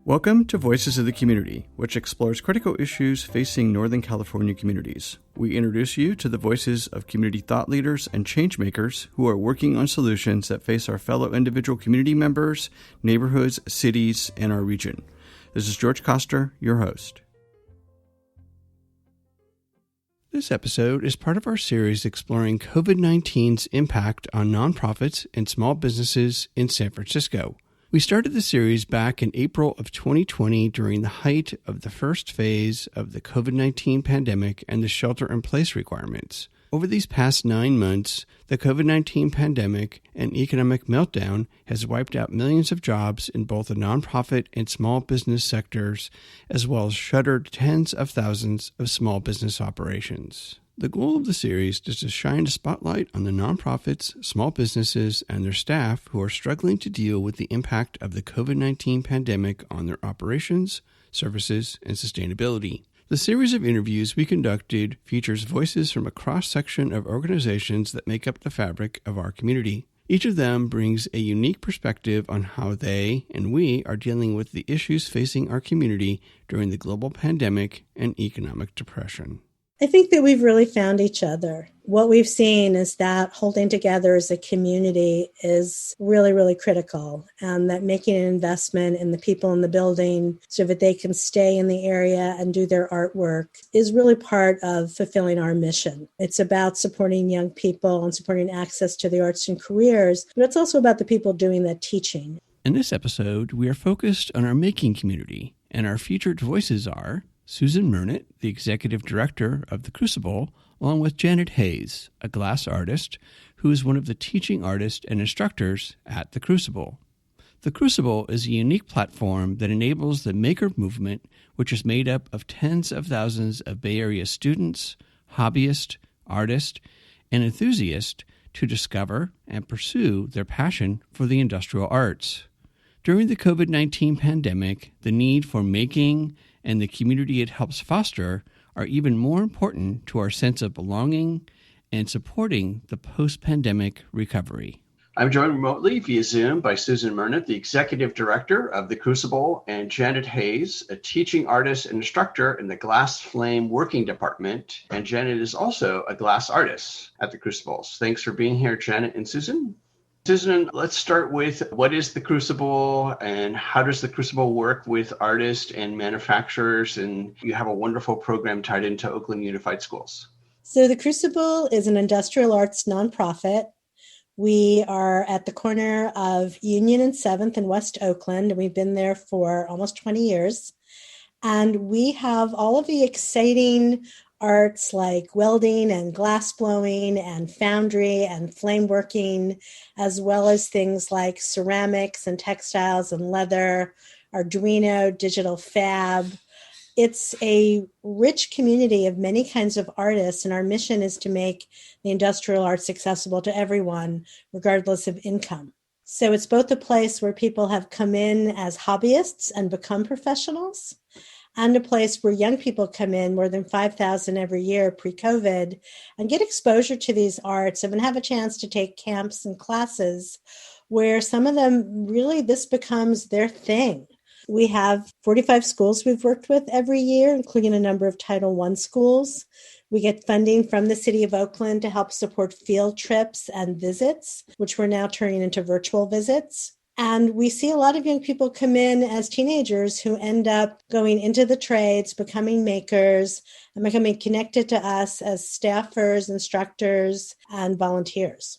Welcome to Voices of the Community, which explores critical issues facing Northern California communities. We introduce you to the voices of community thought leaders and change makers who are working on solutions that face our fellow individual community members, neighborhoods, cities, and our region. This is George Koster, your host. This episode is part of our series exploring COVID-19's impact on nonprofits and small businesses in San Francisco. We started the series back in April of 2020 during the height of the first phase of the COVID-19 pandemic and the shelter-in-place requirements. Over these past 9 months, the COVID-19 pandemic and economic meltdown has wiped out millions of jobs in both the nonprofit and small business sectors, as well as shuttered tens of thousands of small business operations. The goal of the series is to shine a spotlight on the nonprofits, small businesses, and their staff who are struggling to deal with the impact of the COVID-19 pandemic on their operations, services, and sustainability. The series of interviews we conducted features voices from a cross-section of organizations that make up the fabric of our community. Each of them brings a unique perspective on how they and we are dealing with the issues facing our community during the global pandemic and economic depression. I think that we've really found each other. What we've seen is that holding together as a community is really, really critical, and that making an investment in the people in the building so that they can stay in the area and do their artwork is really part of fulfilling our mission. It's about supporting young people and supporting access to the arts and careers, but it's also about the people doing the teaching. In this episode, we are focused on our making community, and our featured voices are Susan Mernit, the executive director of The Crucible, along with Janey Hayes, a glass artist who is one of the teaching artists and instructors at The Crucible. The Crucible is a unique platform that enables the maker movement, which is made up of tens of thousands of Bay Area students, hobbyists, artists, and enthusiasts to discover and pursue their passion for the industrial arts. During the COVID-19 pandemic, the need for making and the community it helps foster are even more important to our sense of belonging and supporting the post-pandemic recovery. I'm joined remotely via Zoom by Susan Mernit, the executive director of The Crucible, and Janey Hayes, a teaching artist and instructor in the Glass Flame Working Department. And Janey is also a glass artist at The Crucible. Thanks for being here, Janey and Susan. Susan, let's start with what is The Crucible and how does The Crucible work with artists and manufacturers? And you have a wonderful program tied into Oakland Unified Schools. So The Crucible is an industrial arts nonprofit. We are at the corner of Union and 7th in West Oakland, and we've been there for almost 20 years. And we have all of the exciting arts like welding and glass blowing and foundry and flame working, as well as things like ceramics and textiles and leather, Arduino, digital fab. It's a rich community of many kinds of artists, and our mission is to make the industrial arts accessible to everyone, regardless of income. So it's both a place where people have come in as hobbyists and become professionals, and a place where young people come in, more than 5,000 every year pre-COVID, and get exposure to these arts and have a chance to take camps and classes where some of them really this becomes their thing. We have 45 schools we've worked with every year, including a number of Title I schools. We get funding from the city of Oakland to help support field trips and visits, which we're now turning into virtual visits. And we see a lot of young people come in as teenagers who end up going into the trades, becoming makers, and becoming connected to us as staffers, instructors, and volunteers.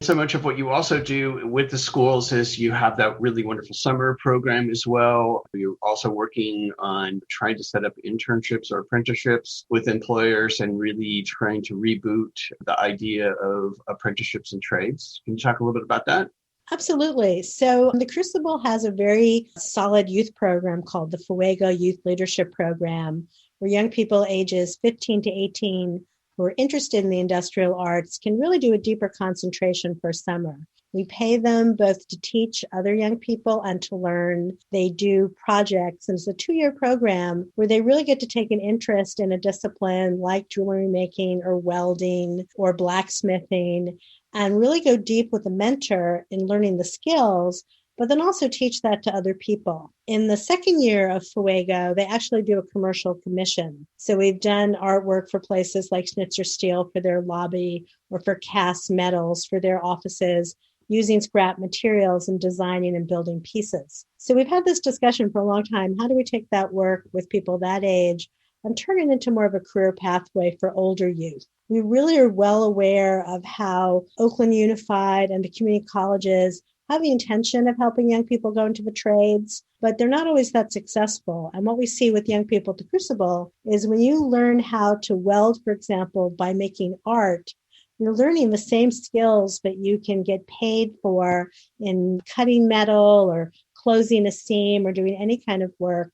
So much of what you also do with the schools is you have that really wonderful summer program as well. You're also working on trying to set up internships or apprenticeships with employers and really trying to reboot the idea of apprenticeships and trades. Can you talk a little bit about that? Absolutely. So The Crucible has a very solid youth program called the Fuego Youth Leadership Program, where young people ages 15 to 18 who are interested in the industrial arts can really do a deeper concentration for summer. We pay them both to teach other young people and to learn. They do projects, and it's a 2-year program where they really get to take an interest in a discipline like jewelry making or welding or blacksmithing, and really go deep with a mentor in learning the skills, but then also teach that to other people. In the second year of Fuego, they actually do a commercial commission. So we've done artwork for places like Schnitzer Steel for their lobby or for cast metals for their offices, using scrap materials and designing and building pieces. So we've had this discussion for a long time. How do we take that work with people that age and turn it into more of a career pathway for older youth? We really are well aware of how Oakland Unified and the community colleges have the intention of helping young people go into the trades, but they're not always that successful. And what we see with young people at the Crucible is when you learn how to weld, for example, by making art, you're learning the same skills that you can get paid for in cutting metal or closing a seam or doing any kind of work.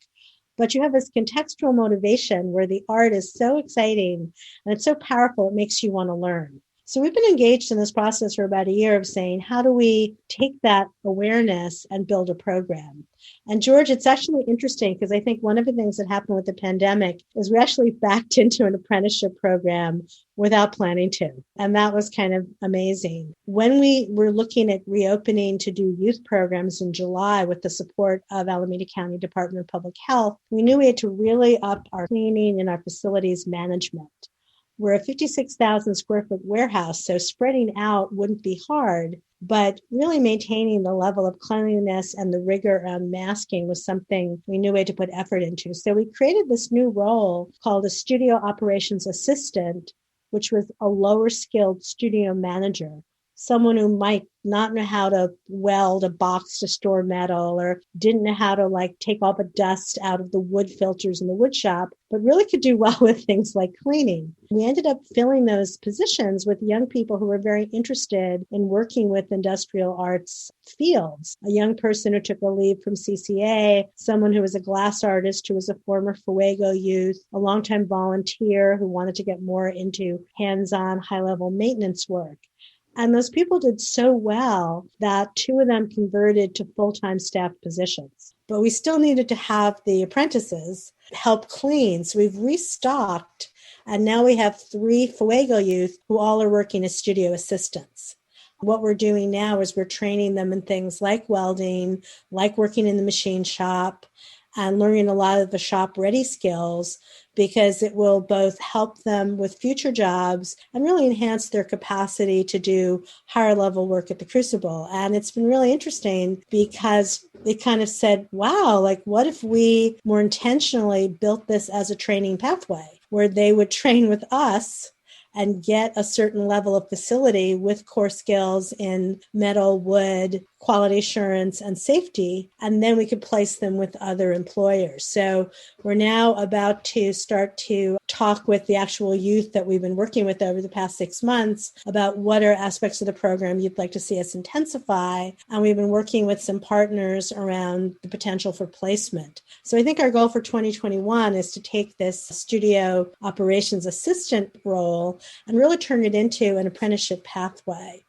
But you have this contextual motivation where the art is so exciting and it's so powerful, it makes you want to learn. So we've been engaged in this process for about a year of saying, how do we take that awareness and build a program? And George, it's actually interesting because I think one of the things that happened with the pandemic is we actually backed into an apprenticeship program without planning to. And that was kind of amazing. When we were looking at reopening to do youth programs in July with the support of Alameda County Department of Public Health, we knew we had to really up our cleaning and our facilities management. We're a 56,000 square foot warehouse, so spreading out wouldn't be hard, but really maintaining the level of cleanliness and the rigor around masking was something we knew we had to put effort into. So we created this new role called a studio operations assistant, which was a lower skilled studio manager, someone who might not know how to weld a box to store metal or didn't know how to take all the dust out of the wood filters in the wood shop, but really could do well with things like cleaning. We ended up filling those positions with young people who were very interested in working with industrial arts fields. A young person who took a leave from CCA, someone who was a glass artist who was a former Fuego youth, a longtime volunteer who wanted to get more into hands-on high-level maintenance work. And those people did so well that 2 of them converted to full-time staff positions. But we still needed to have the apprentices help clean. So we've restocked, and now we have 3 Fuego youth who all are working as studio assistants. What we're doing now is we're training them in things like welding, like working in the machine shop, and learning a lot of the shop-ready skills, because it will both help them with future jobs and really enhance their capacity to do higher level work at the Crucible. And it's been really interesting because it kind of said, wow, what if we more intentionally built this as a training pathway where they would train with us and get a certain level of facility with core skills in metal, wood, quality assurance, and safety, and then we could place them with other employers. So we're now about to start to talk with the actual youth that we've been working with over the past 6 months about what are aspects of the program you'd like to see us intensify. And we've been working with some partners around the potential for placement. So I think our goal for 2021 is to take this studio operations assistant role and really turn it into an apprenticeship pathway,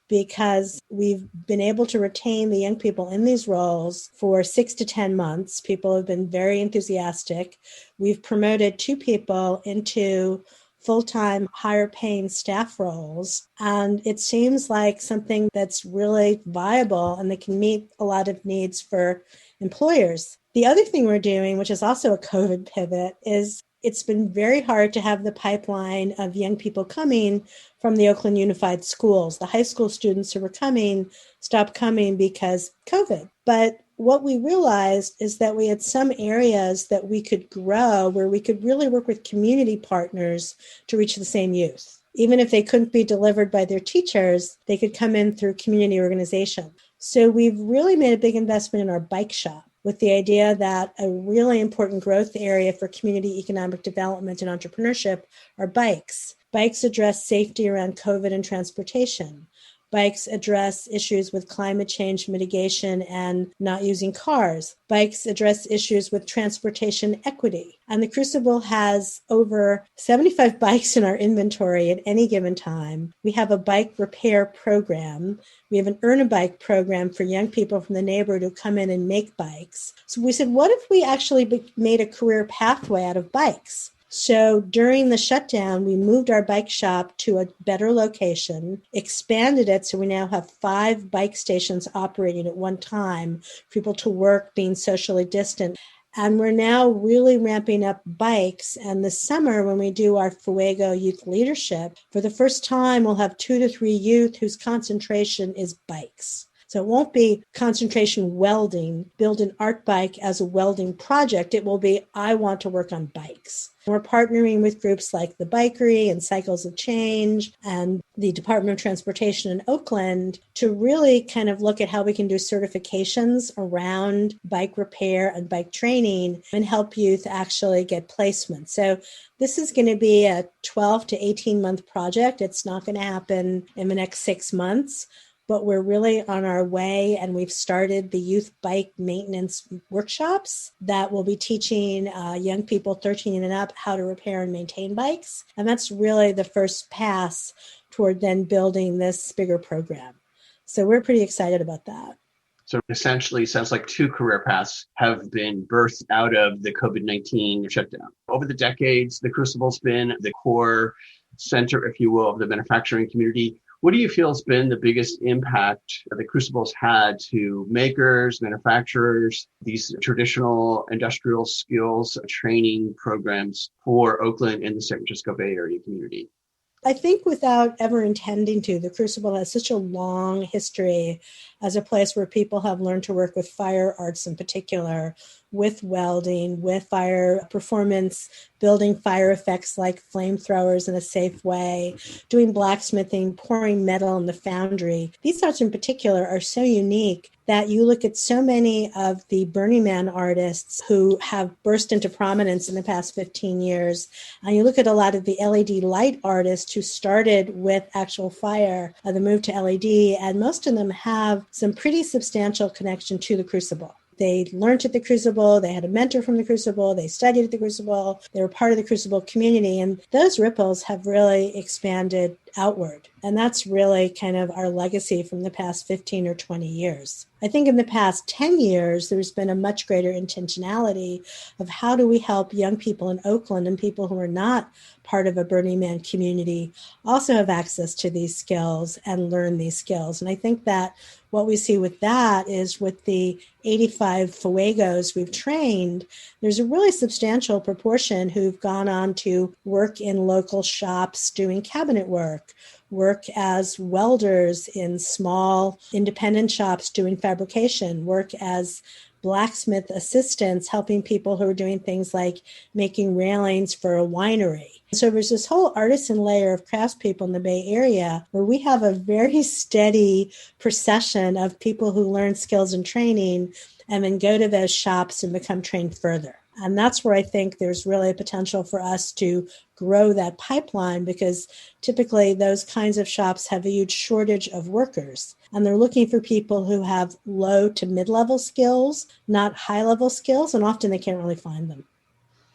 because we've been able to retain the young people in these roles for 6 to 10 months. People have been very enthusiastic. We've promoted 2 people into full-time, higher-paying staff roles, and it seems like something that's really viable and that can meet a lot of needs for employers. The other thing we're doing, which is also a COVID pivot, is it's been very hard to have the pipeline of young people coming from the Oakland Unified schools. The high school students who were coming stopped coming because COVID. But what we realized is that we had some areas that we could grow where we could really work with community partners to reach the same youth. Even if they couldn't be delivered by their teachers, they could come in through community organization. So we've really made a big investment in our bike shop, with the idea that a really important growth area for community economic development and entrepreneurship are bikes. Bikes address safety around COVID and transportation. Bikes address issues with climate change mitigation and not using cars. Bikes address issues with transportation equity. And the Crucible has over 75 bikes in our inventory at any given time. We have a bike repair program. We have an Earn a Bike program for young people from the neighborhood who come in and make bikes. So we said, what if we actually made a career pathway out of bikes? So during the shutdown, we moved our bike shop to a better location, expanded it so we now have 5 bike stations operating at one time for people to work being socially distant. And we're now really ramping up bikes. And this summer, when we do our Fuego Youth Leadership, for the first time, we'll have 2 to 3 youth whose concentration is bikes. So it won't be concentration welding, build an art bike as a welding project. It will be, I want to work on bikes. We're partnering with groups like the Bikery and Cycles of Change and the Department of Transportation in Oakland to really kind of look at how we can do certifications around bike repair and bike training and help youth actually get placement. So this is going to be a 12 to 18 month project. It's not going to happen in the next 6 months. But we're really on our way, and we've started the youth bike maintenance workshops that will be teaching young people 13 and up how to repair and maintain bikes. And that's really the first pass toward then building this bigger program. So we're pretty excited about that. So essentially, it sounds like 2 career paths have been birthed out of the COVID-19 shutdown. Over the decades, the Crucible's been the core center, if you will, of the manufacturing community. What do you feel has been the biggest impact the Crucible's had to makers, manufacturers, these traditional industrial skills training programs for Oakland and the San Francisco Bay Area community? I think without ever intending to, the Crucible has such a long history as a place where people have learned to work with fire arts in particular, with welding, with fire performance, building fire effects like flamethrowers in a safe way, doing blacksmithing, pouring metal in the foundry. These arts in particular are so unique that you look at so many of the Burning Man artists who have burst into prominence in the past 15 years, and you look at a lot of the LED light artists who started with actual fire, the move to LED, and most of them have some pretty substantial connection to the Crucible. They learned at the Crucible, they had a mentor from the Crucible, they studied at the Crucible, they were part of the Crucible community, and those ripples have really expanded outward. And that's really kind of our legacy from the past 15 or 20 years. I think in the past 10 years, there's been a much greater intentionality of how do we help young people in Oakland and people who are not part of a Burning Man community also have access to these skills and learn these skills. And I think that what we see with that is with the 85 Fuegos we've trained, there's a really substantial proportion who've gone on to work in local shops doing cabinet work as welders in small independent shops doing fabrication, work as blacksmith assistants helping people who are doing things like making railings for a winery. So there's this whole artisan layer of craftspeople in the Bay Area where we have a very steady procession of people who learn skills and training and then go to those shops and become trained further. And that's where I think there's really a potential for us to grow that pipeline because typically those kinds of shops have a huge shortage of workers. And they're looking for people who have low to mid-level skills, not high-level skills, and often they can't really find them.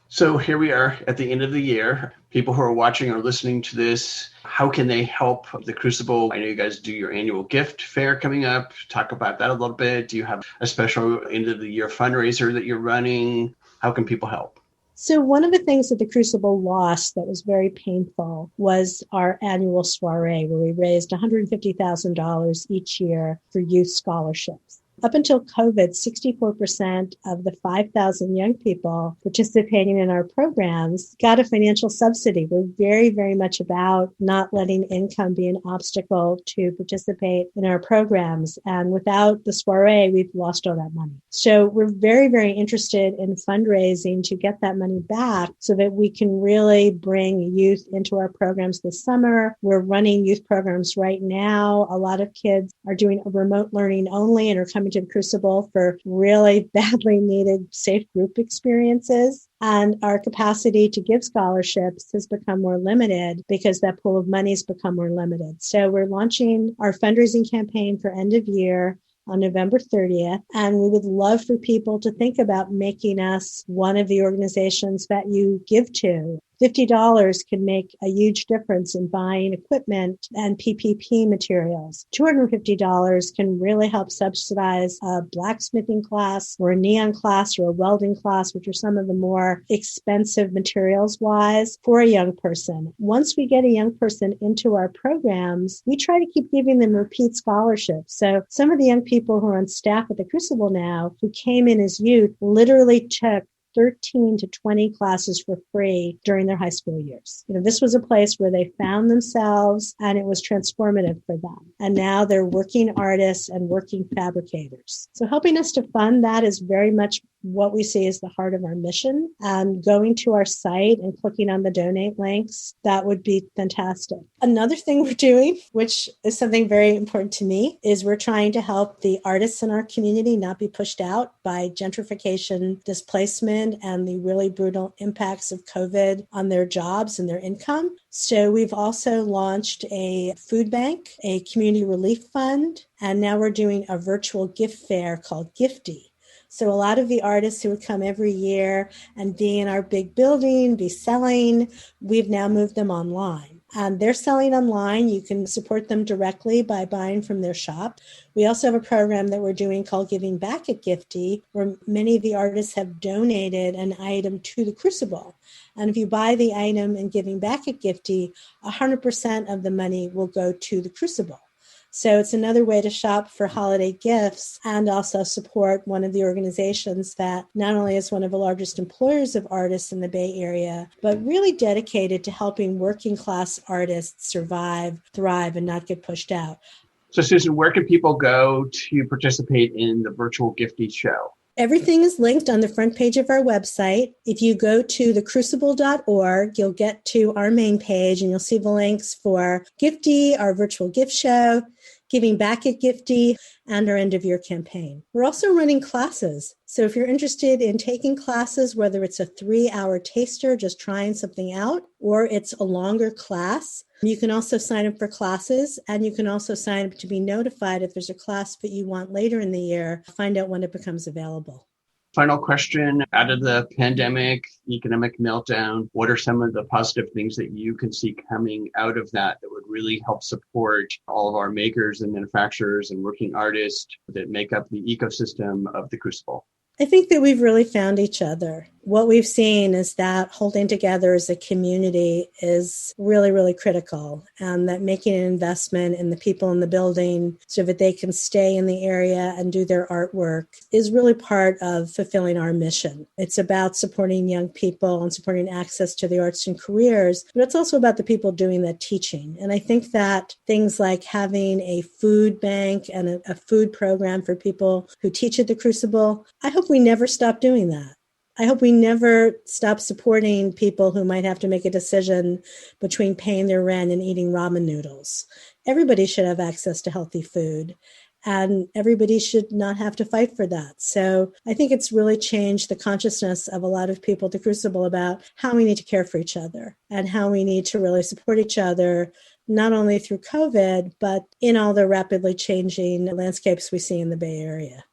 So here we are at the end of the year. People who are watching or listening to this, how can they help the Crucible? I know you guys do your annual gift fair coming up. Talk about that a little bit. Do you have a special end of the year fundraiser that you're running? How can people help? So one of the things that the Crucible lost that was very painful was our annual soiree, where we raised $150,000 each year for youth scholarships. Up until COVID, 64% of the 5,000 young people participating in our programs got a financial subsidy. We're very, very much about not letting income be an obstacle to participate in our programs. And without the soiree, we've lost all that money. So we're very, very interested in fundraising to get that money back so that we can really bring youth into our programs this summer. We're running youth programs right now. A lot of kids are doing remote learning only and are coming to the Crucible for really badly needed safe group experiences. And our capacity to give scholarships has become more limited because that pool of money has become more limited. So we're launching our fundraising campaign for end of year on November 30th. And we would love for people to think about making us one of the organizations that you give to. $50 can make a huge difference in buying equipment and PPP materials. $250 can really help subsidize a blacksmithing class or a neon class or a welding class, which are some of the more expensive materials-wise for a young person. Once we get a young person into our programs, we try to keep giving them repeat scholarships. So some of the young people who are on staff at the Crucible now, who came in as youth, literally took 13 to 20 classes for free during their high school years. This was a place where they found themselves and it was transformative for them. And now they're working artists and working fabricators. So helping us to fund that is very much what we see as the heart of our mission. And going to our site and clicking on the donate links, that would be fantastic. Another thing we're doing, which is something very important to me, is we're trying to help the artists in our community not be pushed out by gentrification, displacement, and the really brutal impacts of COVID on their jobs and their income. So we've also launched a food bank, a community relief fund, and now we're doing a virtual gift fair called Gifty. So a lot of the artists who would come every year and be in our big building, be selling, we've now moved them online. And they're selling online. You can support them directly by buying from their shop. We also have a program that we're doing called Giving Back at Gifty, where many of the artists have donated an item to the Crucible. And if you buy the item and Giving Back at Gifty, 100% of the money will go to the Crucible. So it's another way to shop for holiday gifts and also support one of the organizations that not only is one of the largest employers of artists in the Bay Area, but really dedicated to helping working class artists survive, thrive, and not get pushed out. So Susan, where can people go to participate in the virtual Gifty show? Everything is linked on the front page of our website. If you go to thecrucible.org, you'll get to our main page and you'll see the links for Gifty, our virtual gift show, Giving Back at Gifty, and our end of year campaign. We're also running classes. So if you're interested in taking classes, whether it's a 3-hour taster, just trying something out, or it's a longer class, you can also sign up for classes, and you can also sign up to be notified if there's a class that you want later in the year, find out when it becomes available. Final question, out of the pandemic, economic meltdown, what are some of the positive things that you can see coming out of that would really help support all of our makers and manufacturers and working artists that make up the ecosystem of the Crucible? I think that we've really found each other. What we've seen is that holding together as a community is really, really critical, and that making an investment in the people in the building so that they can stay in the area and do their artwork is really part of fulfilling our mission. It's about supporting young people and supporting access to the arts and careers, but it's also about the people doing that teaching. And I think that things like having a food bank and a food program for people who teach at the Crucible, I hope we never stop doing that. I hope we never stop supporting people who might have to make a decision between paying their rent and eating ramen noodles. Everybody should have access to healthy food, and everybody should not have to fight for that. So I think it's really changed the consciousness of a lot of people at the Crucible about how we need to care for each other and how we need to really support each other, not only through COVID, but in all the rapidly changing landscapes we see in the Bay Area.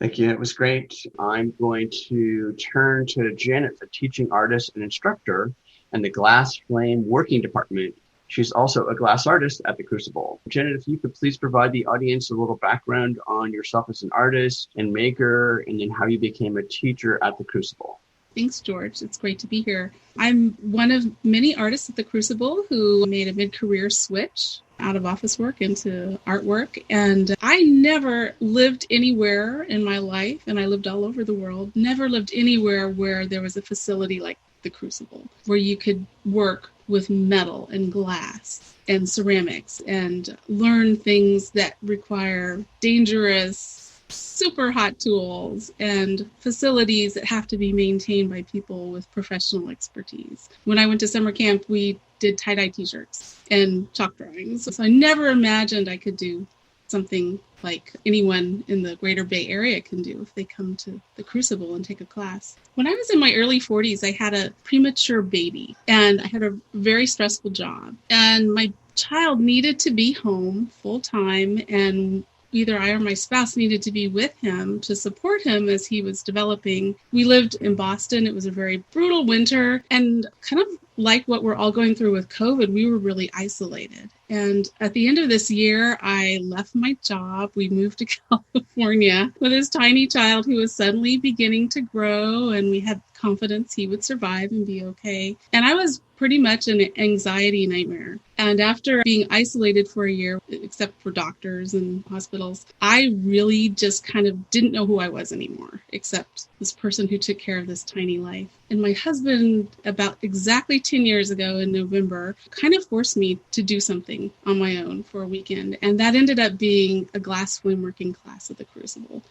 Thank you. It was great. I'm going to turn to Janet, the teaching artist and instructor in the Glass Flame Working Department. She's also a glass artist at the Crucible. Janet, if you could please provide the audience a little background on yourself as an artist and maker, and then how you became a teacher at the Crucible. Thanks, George. It's great to be here. I'm one of many artists at the Crucible who made a mid-career switch out of office work into artwork. And I never lived anywhere in my life, and I lived all over the world, never lived anywhere where there was a facility like the Crucible, where you could work with metal and glass and ceramics and learn things that require dangerous, super hot tools and facilities that have to be maintained by people with professional expertise. When I went to summer camp, we did tie-dye t-shirts and chalk drawings. So I never imagined I could do something like anyone in the greater Bay Area can do if they come to the Crucible and take a class. When I was in my early 40s, I had a premature baby and I had a very stressful job. And my child needed to be home full time, and either I or my spouse needed to be with him to support him as he was developing. We lived in Boston. It was a very brutal winter, and kind of like what we're all going through with COVID, we were really isolated. And at the end of this year, I left my job. We moved to California with this tiny child who was suddenly beginning to grow, and we had confidence he would survive and be okay. And I was pretty much an anxiety nightmare. And after being isolated for a year, except for doctors and hospitals, I really just kind of didn't know who I was anymore, except this person who took care of this tiny life. And my husband, about exactly 10 years ago in November, kind of forced me to do something on my own for a weekend. And that ended up being a glass flame working class at the Crucible.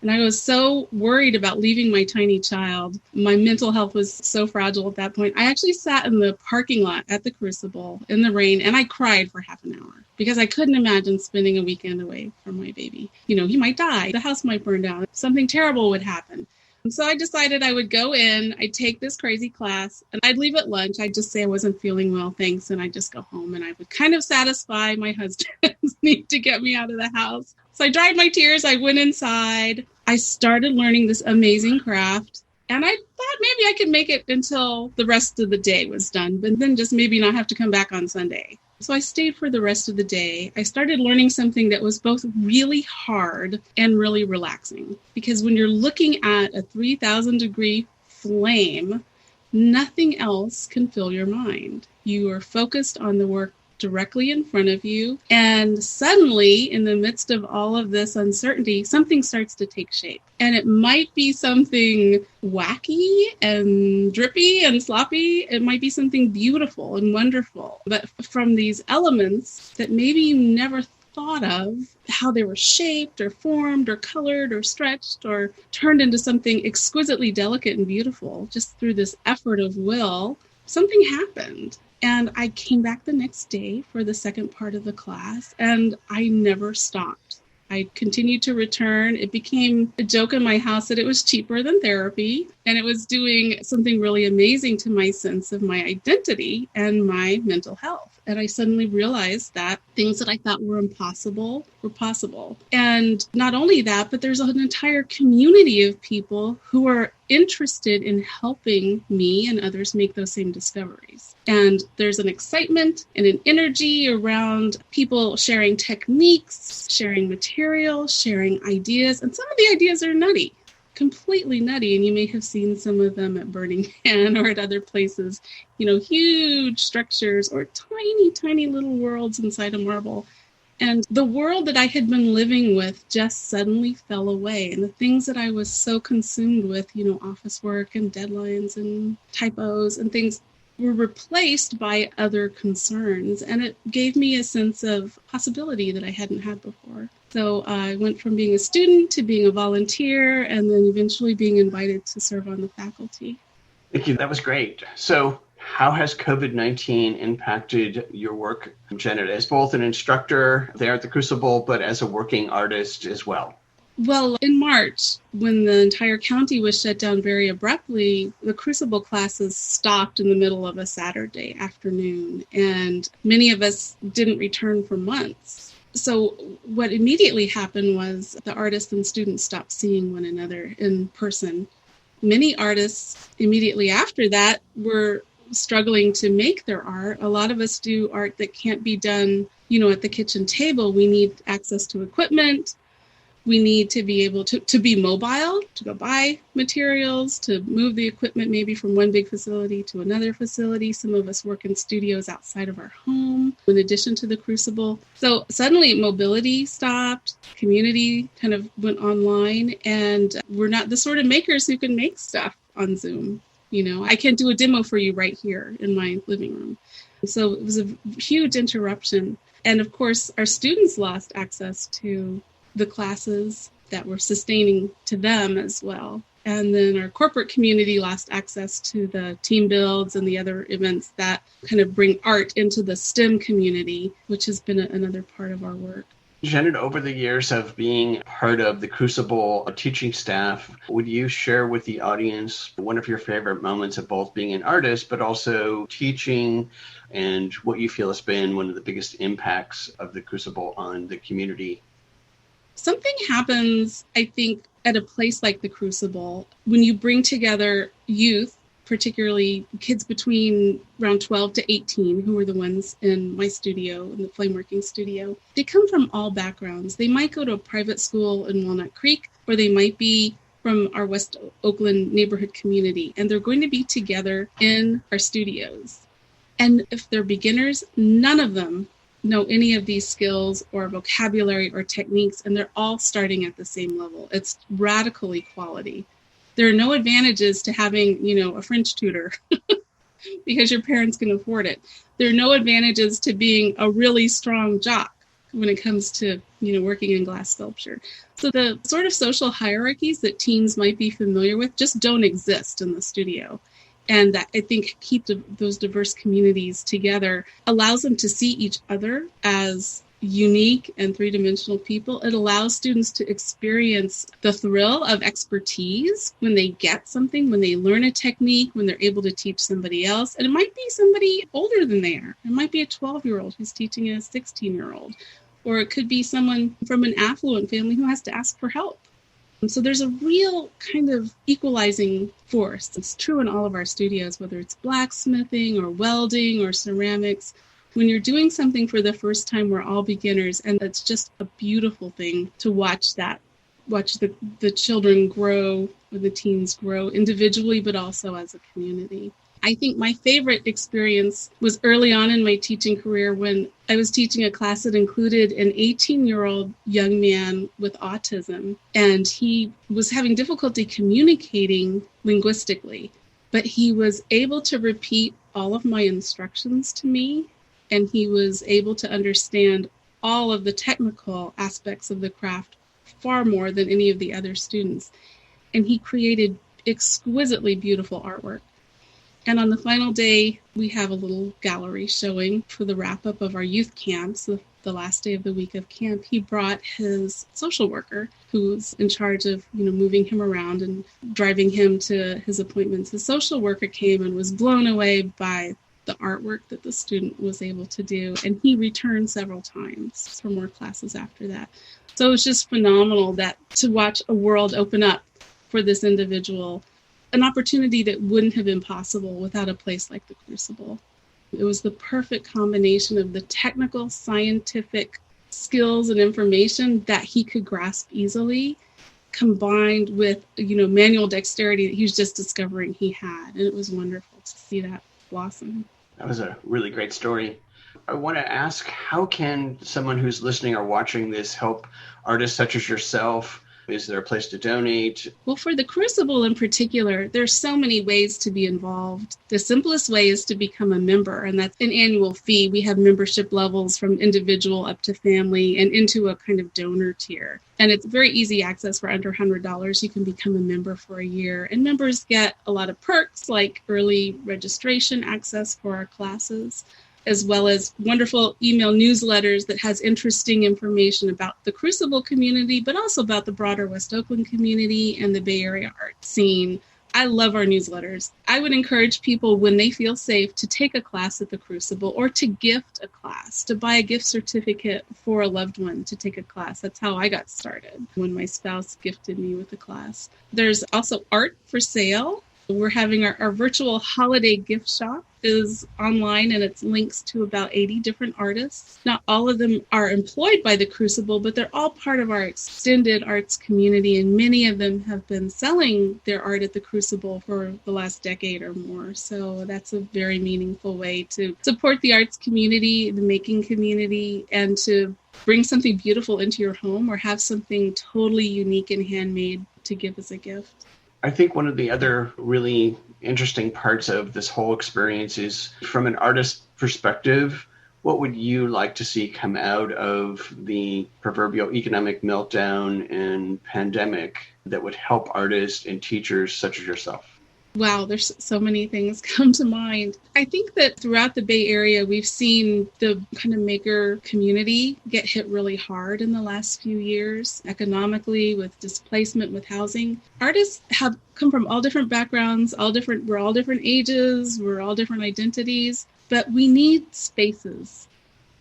And I was so worried about leaving my tiny child. My mental health was so fragile at that point. I actually sat in the parking lot at the Crucible in the rain, and I cried for half an hour because I couldn't imagine spending a weekend away from my baby. You know, he might die. The house might burn down. Something terrible would happen. And so I decided I would go in, I'd take this crazy class, and I'd leave at lunch. I'd just say I wasn't feeling well, thanks, and I'd just go home. And I would kind of satisfy my husband's need to get me out of the house. So I dried my tears. I went inside. I started learning this amazing craft. And I thought maybe I could make it until the rest of the day was done, but then just maybe not have to come back on Sunday. So I stayed for the rest of the day. I started learning something that was both really hard and really relaxing. Because when you're looking at a 3,000 degree flame, nothing else can fill your mind. You are focused on the work directly in front of you. And suddenly, in the midst of all of this uncertainty, something starts to take shape. And it might be something wacky and drippy and sloppy. It might be something beautiful and wonderful. But from these elements that maybe you never thought of, how they were shaped or formed or colored or stretched or turned into something exquisitely delicate and beautiful, just through this effort of will, something happened. And I came back the next day for the second part of the class, and I never stopped. I continued to return. It became a joke in my house that it was cheaper than therapy, and it was doing something really amazing to my sense of my identity and my mental health. And I suddenly realized that things that I thought were impossible were possible. And not only that, but there's an entire community of people who are interested in helping me and others make those same discoveries. And there's an excitement and an energy around people sharing techniques, sharing material, sharing ideas. And some of the ideas are nutty, completely nutty. And you may have seen some of them at Burning Man or at other places, you know, huge structures or tiny, tiny little worlds inside a marble. And the world that I had been living with just suddenly fell away. And the things that I was so consumed with, you know, office work and deadlines and typos and things were replaced by other concerns. And it gave me a sense of possibility that I hadn't had before. So I went from being a student to being a volunteer and then eventually being invited to serve on the faculty. Thank you. That was great. So how has COVID-19 impacted your work, Janet, as both an instructor there at the Crucible, but as a working artist as well? Well, in March, when the entire county was shut down very abruptly, the Crucible classes stopped in the middle of a Saturday afternoon, and many of us didn't return for months. So what immediately happened was the artists and students stopped seeing one another in person. Many artists immediately after that were struggling to make their art. A lot of us do art that can't be done, you know, at the kitchen table. We need access to equipment. We need to be able to be mobile, to go buy materials, to move the equipment maybe from one big facility to another facility. Some of us work in studios outside of our home, in addition to the Crucible. So suddenly mobility stopped, community kind of went online, and we're not the sort of makers who can make stuff on Zoom. You know, I can't do a demo for you right here in my living room. So it was a huge interruption. And of course, our students lost access to the classes that were sustaining to them as well. And then our corporate community lost access to the team builds and the other events that kind of bring art into the STEM community, which has been another part of our work. Janet, over the years of being part of the Crucible teaching staff, would you share with the audience one of your favorite moments of both being an artist, but also teaching, and what you feel has been one of the biggest impacts of the Crucible on the community? Something happens, I think, at a place like the Crucible when you bring together youth particularly kids between around 12 to 18, who are the ones in my studio, in the flameworking studio. They come from all backgrounds. They might go to a private school in Walnut Creek, or they might be from our West Oakland neighborhood community, and they're going to be together in our studios. And if they're beginners, none of them know any of these skills or vocabulary or techniques, and they're all starting at the same level. It's radical equality. There are no advantages to having, a French tutor because your parents can afford it. There are no advantages to being a really strong jock when it comes to, working in glass sculpture. So the sort of social hierarchies that teens might be familiar with just don't exist in the studio. And that, I think, keep those diverse communities together allows them to see each other as unique and three-dimensional people. It allows students to experience the thrill of expertise when they get something, when they learn a technique, when they're able to teach somebody else. And it might be somebody older than they are. It might be a 12-year-old who's teaching a 16-year-old. Or it could be someone from an affluent family who has to ask for help. So there's a real kind of equalizing force. It's true in all of our studios, whether it's blacksmithing or welding or ceramics. When you're doing something for the first time, we're all beginners, and it's just a beautiful thing to watch the children grow, or the teens grow individually, but also as a community. I think my favorite experience was early on in my teaching career when I was teaching a class that included an 18-year-old young man with autism, and he was having difficulty communicating linguistically, but he was able to repeat all of my instructions to me, and he was able to understand all of the technical aspects of the craft far more than any of the other students. And he created exquisitely beautiful artwork. And on the final day, we have a little gallery showing for the wrap-up of our youth camps, the last day of the week of camp. He brought his social worker, who's in charge of, moving him around and driving him to his appointments. The social worker came and was blown away by the artwork that the student was able to do. And he returned several times for more classes after that. So it was just phenomenal to watch a world open up for this individual, an opportunity that wouldn't have been possible without a place like the Crucible. It was the perfect combination of the technical, scientific skills and information that he could grasp easily, combined with, manual dexterity that he was just discovering he had. And it was wonderful to see that blossom. That was a really great story. I want to ask, how can someone who's listening or watching this help artists such as yourself? Is there a place to donate? Well, for the Crucible in particular, there's so many ways to be involved. The simplest way is to become a member, and that's an annual fee. We have membership levels from individual up to family and into a kind of donor tier. And it's very easy access for under $100. You can become a member for a year. And members get a lot of perks like early registration access for our classes, as well as wonderful email newsletters that has interesting information about the Crucible community, but also about the broader West Oakland community and the Bay Area art scene. I love our newsletters. I would encourage people, when they feel safe, to take a class at the Crucible or to gift a class, to buy a gift certificate for a loved one to take a class. That's how I got started, when my spouse gifted me with a class. There's also art for sale. We're having our virtual holiday gift shop is online, and it's links to about 80 different artists. Not all of them are employed by the Crucible, but they're all part of our extended arts community, and many of them have been selling their art at the Crucible for the last decade or more. So that's a very meaningful way to support the arts community, the making community, and to bring something beautiful into your home or have something totally unique and handmade to give as a gift. I think one of the other really interesting parts of this whole experience is, from an artist perspective, what would you like to see come out of the proverbial economic meltdown and pandemic that would help artists and teachers such as yourself? Wow, there's so many things come to mind. I think that throughout the Bay Area, we've seen the kind of maker community get hit really hard in the last few years, economically, with displacement, with housing. Artists have come from all different backgrounds, we're all different ages, we're all different identities, but we need spaces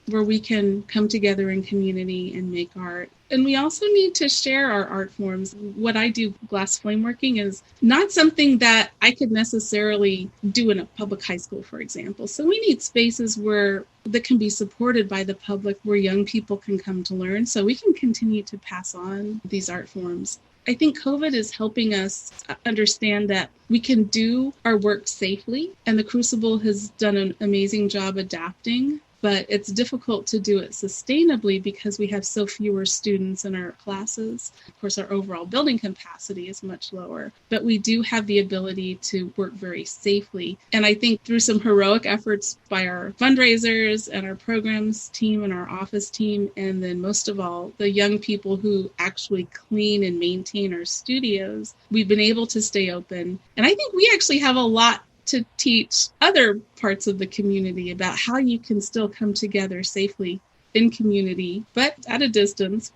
where we can come together in community and make art. And we also need to share our art forms. What I do, glass flame working, is not something that I could necessarily do in a public high school, for example. So we need spaces that can be supported by the public, where young people can come to learn, so we can continue to pass on these art forms. I think COVID is helping us understand that we can do our work safely, and the Crucible has done an amazing job adapting. But it's difficult to do it sustainably because we have so fewer students in our classes. Of course, our overall building capacity is much lower, but we do have the ability to work very safely. And I think through some heroic efforts by our fundraisers and our programs team and our office team, and then most of all, the young people who actually clean and maintain our studios, we've been able to stay open. And I think we actually have a lot to teach other parts of the community about how you can still come together safely in community, but at a distance,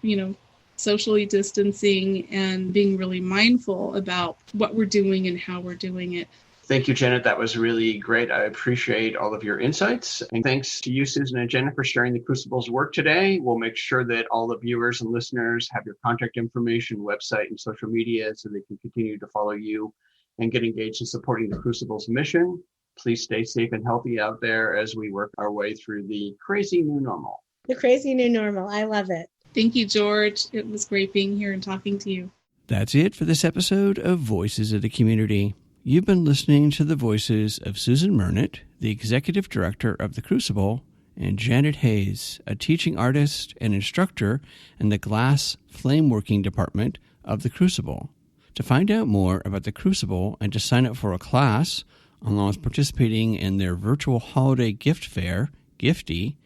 socially distancing and being really mindful about what we're doing and how we're doing it. Thank you, Janet. That was really great. I appreciate all of your insights. And thanks to you, Susan and Janet, for sharing the Crucible's work today. We'll make sure that all the viewers and listeners have your contact information, website, and social media so they can continue to follow you and get engaged in supporting the Crucible's mission. Please stay safe and healthy out there as we work our way through the crazy new normal. The crazy new normal. I love it. Thank you, George. It was great being here and talking to you. That's it for this episode of Voices of the Community. You've been listening to the voices of Susan Mernit, the Executive Director of the Crucible, and Janey Hayes, a teaching artist and instructor in the Glass Flame Working Department of the Crucible. To find out more about the Crucible and to sign up for a class, along with participating in their virtual holiday gift fair, Gifty,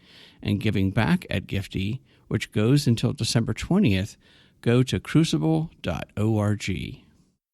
and Giving Back at Gifty, which goes until December 20th, go to crucible.org.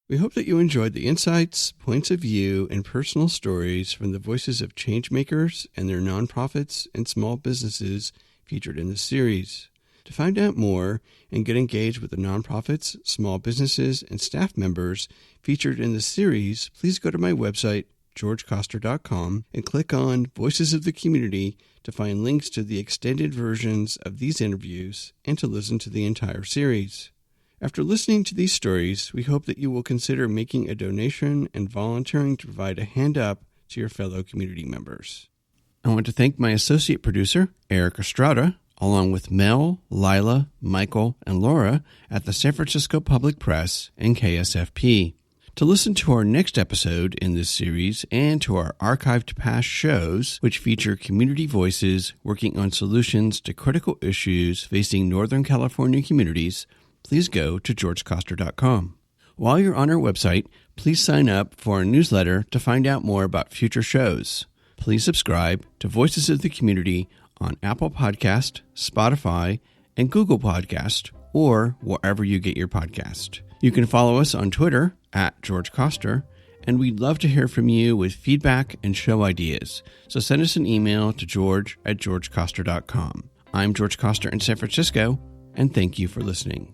We hope that you enjoyed the insights, points of view, and personal stories from the voices of changemakers and their nonprofits and small businesses featured in this series. To find out more and get engaged with the nonprofits, small businesses, and staff members featured in the series, please go to my website, georgecoster.com, and click on Voices of the Community to find links to the extended versions of these interviews and to listen to the entire series. After listening to these stories, we hope that you will consider making a donation and volunteering to provide a hand up to your fellow community members. I want to thank my associate producer, Eric Estrada, along with Mel, Lila, Michael, and Laura at the San Francisco Public Press and KSFP. To listen to our next episode in this series and to our archived past shows, which feature community voices working on solutions to critical issues facing Northern California communities, please go to georgecoster.com. While you're on our website, please sign up for our newsletter to find out more about future shows. Please subscribe to Voices of the Community on Apple Podcast, Spotify, and Google Podcast, or wherever you get your podcast. You can follow us on Twitter at George Coster, and we'd love to hear from you with feedback and show ideas. So send us an email to george@georgecoster.com. I'm George Coster in San Francisco, and thank you for listening.